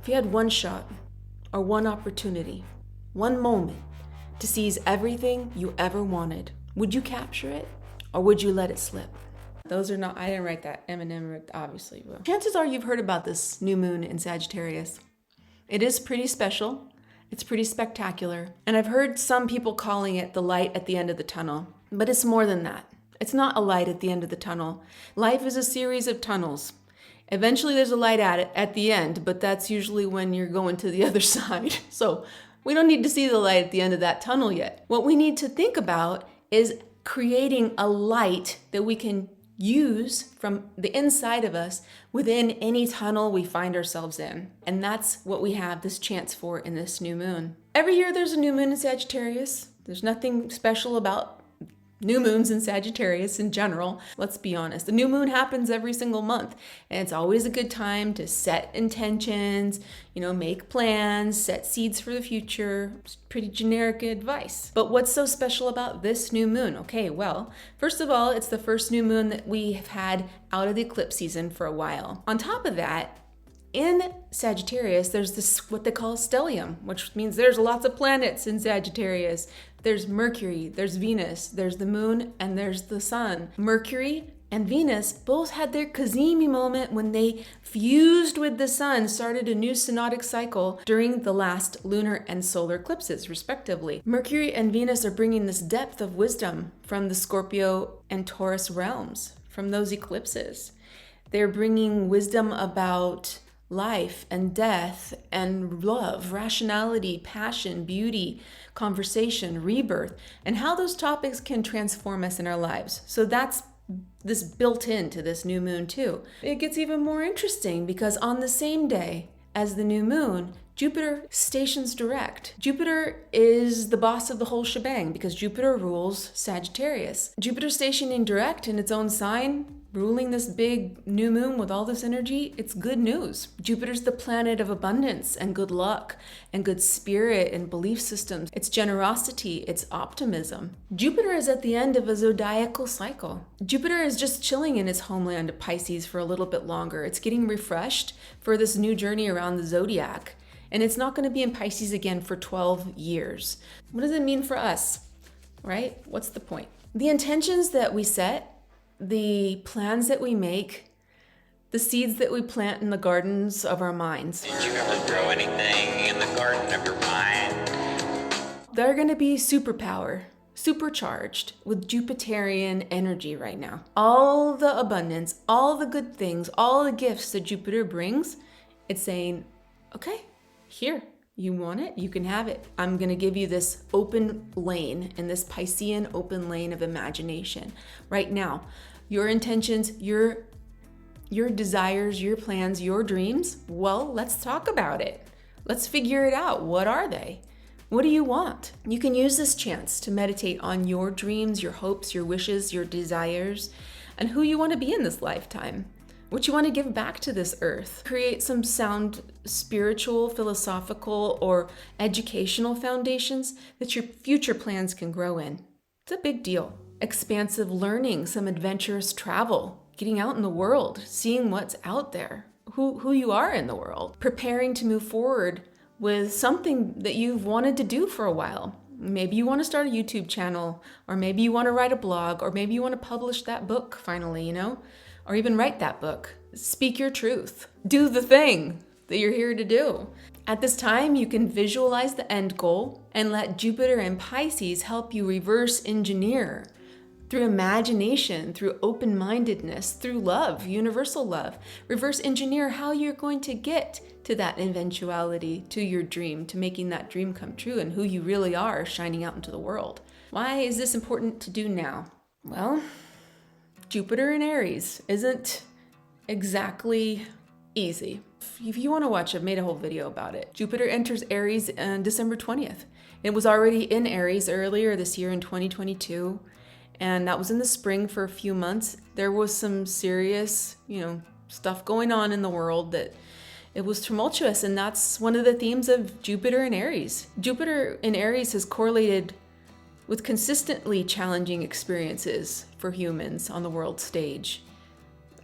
you had one shot or one opportunity, one moment to seize everything you ever wanted, would you capture it or would you let it slip? Those are not, I didn't write that. Eminem wrote, obviously. Well, chances are you've heard about this new moon in Sagittarius. It is pretty special. It's pretty spectacular. And I've heard some people calling it the light at the end of the tunnel, but it's more than that. It's not a light at the end of the tunnel. Life is a series of tunnels. Eventually there's a light at the end, but that's usually when you're going to the other side. So we don't need to see the light at the end of that tunnel yet. What we need to think about is creating a light that we can use from the inside of us within any tunnel we find ourselves in. And that's what we have this chance for in this new moon. Every year there's a new moon in Sagittarius. There's nothing special about new moons in Sagittarius in general. Let's be honest. The new moon happens every single month, and it's always a good time to set intentions, make plans, set seeds for the future. It's pretty generic advice. But what's so special about this new moon? Okay, well, first of all, it's the first new moon that we have had out of the eclipse season for a while. On top of that, in Sagittarius, there's this what they call stellium, which means there's lots of planets in Sagittarius. There's Mercury, there's Venus, there's the moon, and there's the sun. Mercury and Venus both had their Cazimi moment when they fused with the sun, started a new synodic cycle during the last lunar and solar eclipses, respectively. Mercury and Venus are bringing this depth of wisdom from the Scorpio and Taurus realms, from those eclipses. They're bringing wisdom about life and death and love, rationality, passion, beauty, conversation, rebirth, and how those topics can transform us in our lives. So that's this built into this new moon too. It gets even more interesting because on the same day as the new moon, Jupiter stations direct. Jupiter is the boss of the whole shebang because Jupiter rules Sagittarius. Jupiter stationing direct in its own sign, ruling this big new moon with all this energy, it's good news. Jupiter's the planet of abundance and good luck and good spirit and belief systems. It's generosity, it's optimism. Jupiter is at the end of a zodiacal cycle. Jupiter is just chilling in its homeland of Pisces for a little bit longer. It's getting refreshed for this new journey around the zodiac. And it's not going to be in Pisces again for 12 years. What does it mean for us, right? What's the point? The intentions that we set, the plans that we make, the seeds that we plant in the gardens of our minds. Did you ever grow anything in the garden of your mind? They're going to be supercharged with Jupiterian energy right now. All the abundance, all the good things, all the gifts that Jupiter brings, it's saying, okay, here, you want it, you can have it. I'm going to give you this open lane in this Piscean open lane of imagination right now. Your intentions, your desires, your plans, your dreams, well, let's talk about it. Let's figure it out. What are they? What do you want? You can use this chance to meditate on your dreams, your hopes, your wishes, your desires, and who you want to be in this lifetime. What you want to give back to this earth. Create some sound spiritual, philosophical, or educational foundations that your future plans can grow in. It's a big deal. Expansive learning, some adventurous travel, getting out in the world, seeing what's out there, who you are in the world. Preparing to move forward with something that you've wanted to do for a while. Maybe you want to start a YouTube channel, or maybe you want to write a blog, or maybe you want to publish that book finally, or even write that book. Speak your truth. Do the thing that you're here to do. At this time, you can visualize the end goal and let Jupiter and Pisces help you reverse engineer through imagination, through open-mindedness, through love, universal love. Reverse engineer how you're going to get to that eventuality, to your dream, to making that dream come true and who you really are shining out into the world. Why is this important to do now? Well, Jupiter in Aries isn't exactly easy. If you want to watch, I've made a whole video about it. Jupiter enters Aries on December 20th. It was already in Aries earlier this year in 2022, and that was in the spring for a few months. There was some serious, stuff going on in the world that it was tumultuous, and that's one of the themes of Jupiter in Aries. Jupiter in Aries has correlated with consistently challenging experiences for humans on the world stage,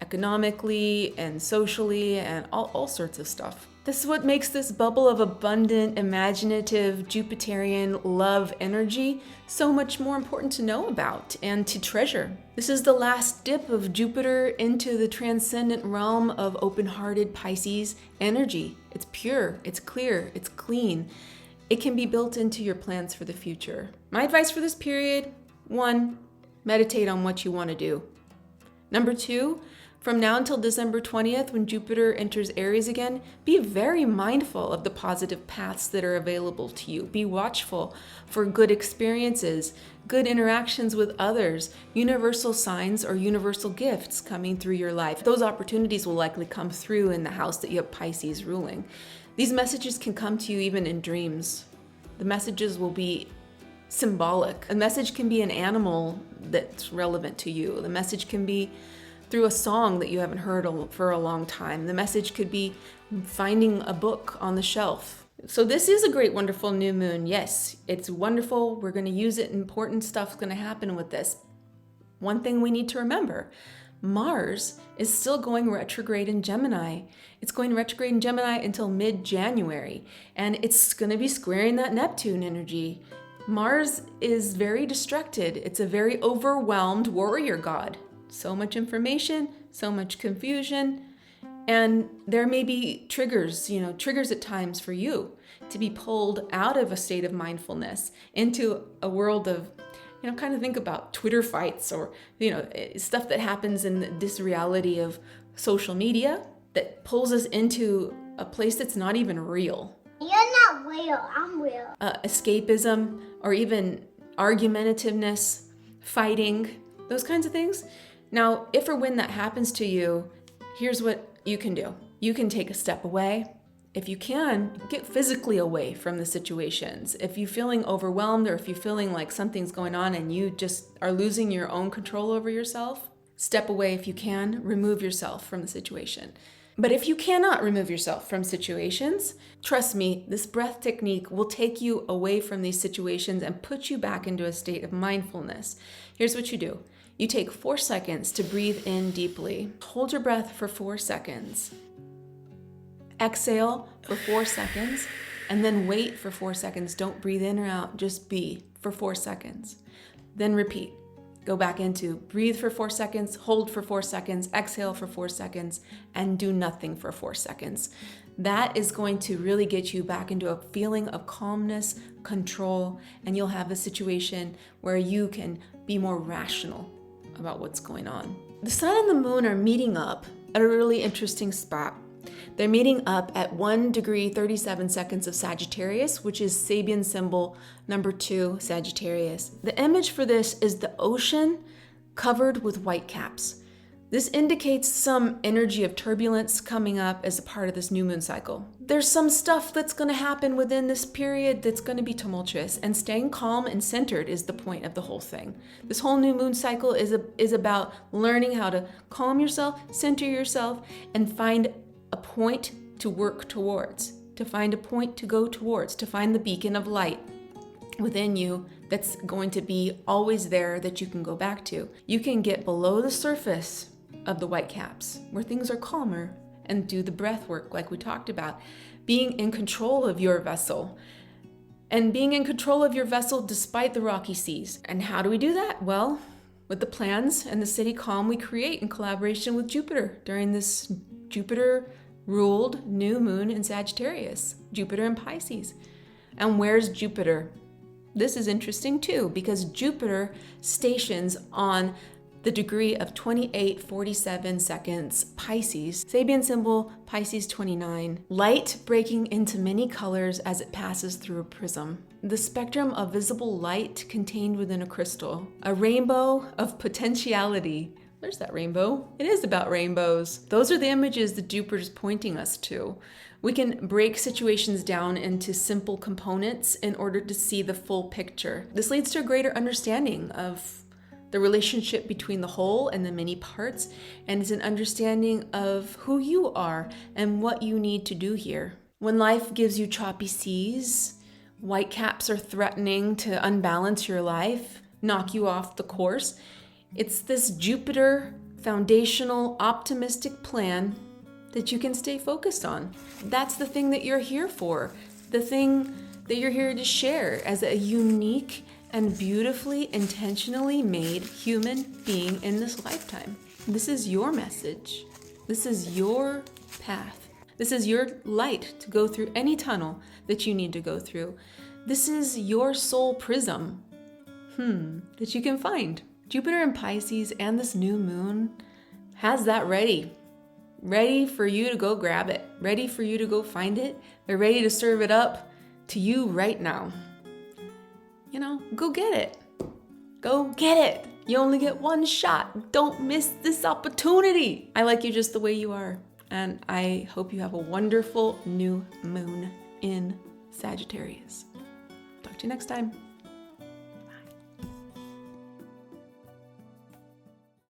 economically and socially and all sorts of stuff. This is what makes this bubble of abundant, imaginative, Jupiterian love energy so much more important to know about and to treasure. This is the last dip of Jupiter into the transcendent realm of open-hearted Pisces energy. It's pure, it's clear, it's clean. It can be built into your plans for the future. My advice for this period, 1, meditate on what you want to do. Number 2, from now until December 20th, when Jupiter enters Aries again, be very mindful of the positive paths that are available to you. Be watchful for good experiences, good interactions with others, universal signs or universal gifts coming through your life. Those opportunities will likely come through in the house that you have Pisces ruling. These messages can come to you even in dreams. The messages will be symbolic. A message can be an animal that's relevant to you. The message can be through a song that you haven't heard for a long time. The message could be finding a book on the shelf. So this is a great, wonderful new moon. Yes, it's wonderful. We're going to use it. Important stuff's going to happen with this. One thing we need to remember, Mars is still going retrograde in Gemini. It's going retrograde in Gemini until mid-January, and it's going to be squaring that Neptune energy. Mars is very distracted. It's a very overwhelmed warrior god. So much information, so much confusion, and there may be triggers at times for you to be pulled out of a state of mindfulness into a world of, kind of think about Twitter fights or, stuff that happens in this reality of social media that pulls us into a place that's not even real. You're not real, I'm real. Escapism or even argumentativeness, fighting, those kinds of things. Now, if or when that happens to you, here's what you can do. You can take a step away. If you can, get physically away from the situations. If you're feeling overwhelmed or if you're feeling like something's going on and you just are losing your own control over yourself, step away if you can, remove yourself from the situation. But if you cannot remove yourself from situations, trust me, this breath technique will take you away from these situations and put you back into a state of mindfulness. Here's what you do. You take 4 seconds to breathe in deeply. Hold your breath for 4 seconds. Exhale for 4 seconds, and then wait for 4 seconds. Don't breathe in or out, just be for 4 seconds. Then repeat. Go back into breathe for 4 seconds, hold for 4 seconds, exhale for 4 seconds, and do nothing for 4 seconds. That is going to really get you back into a feeling of calmness, control, and you'll have a situation where you can be more rational about what's going on. The sun and the moon are meeting up at a really interesting spot. They're meeting up at 1 degree 37 seconds of Sagittarius, which is Sabian symbol number 2, Sagittarius. The image for this is the ocean covered with white caps. This indicates some energy of turbulence coming up as a part of this new moon cycle. There's some stuff that's going to happen within this period that's going to be tumultuous, and staying calm and centered is the point of the whole thing. This whole new moon cycle is about learning how to calm yourself, center yourself, and find a point to work towards, to find a point to go towards, to find the beacon of light within you that's going to be always there that you can go back to. You can get below the surface of the white caps where things are calmer and do the breath work like we talked about, being in control of your vessel and being in control of your vessel despite the rocky seas. And how do we do that? Well, with the plans and the city calm we create in collaboration with Jupiter during this Jupiter-ruled new moon in Sagittarius, Jupiter in Pisces. And where's Jupiter? This is interesting too, because Jupiter stations on the degree of 28:47 seconds Pisces, Sabian symbol Pisces 29, light breaking into many colors as it passes through a prism. The spectrum of visible light contained within a crystal, a rainbow of potentiality. There's that rainbow. It is about rainbows. Those are the images that Jupiter's pointing us to. We can break situations down into simple components in order to see the full picture. This leads to a greater understanding of the relationship between the whole and the many parts, and it's an understanding of who you are and what you need to do here. When life gives you choppy seas, white caps are threatening to unbalance your life, knock you off the course. It's this Jupiter foundational optimistic plan that you can stay focused on. That's the thing that you're here for. The thing that you're here to share as a unique and beautifully, intentionally made human being in this lifetime. This is your message. This is your path. This is your light to go through any tunnel that you need to go through. This is your soul prism that you can find. Jupiter in Pisces and this new moon has that ready for you to go grab it, ready for you to go find it. They're ready to serve it up to you right now. You know, go get it. Go get it. You only get one shot. Don't miss this opportunity. I like you just the way you are. And I hope you have a wonderful new moon in Sagittarius. Talk to you next time.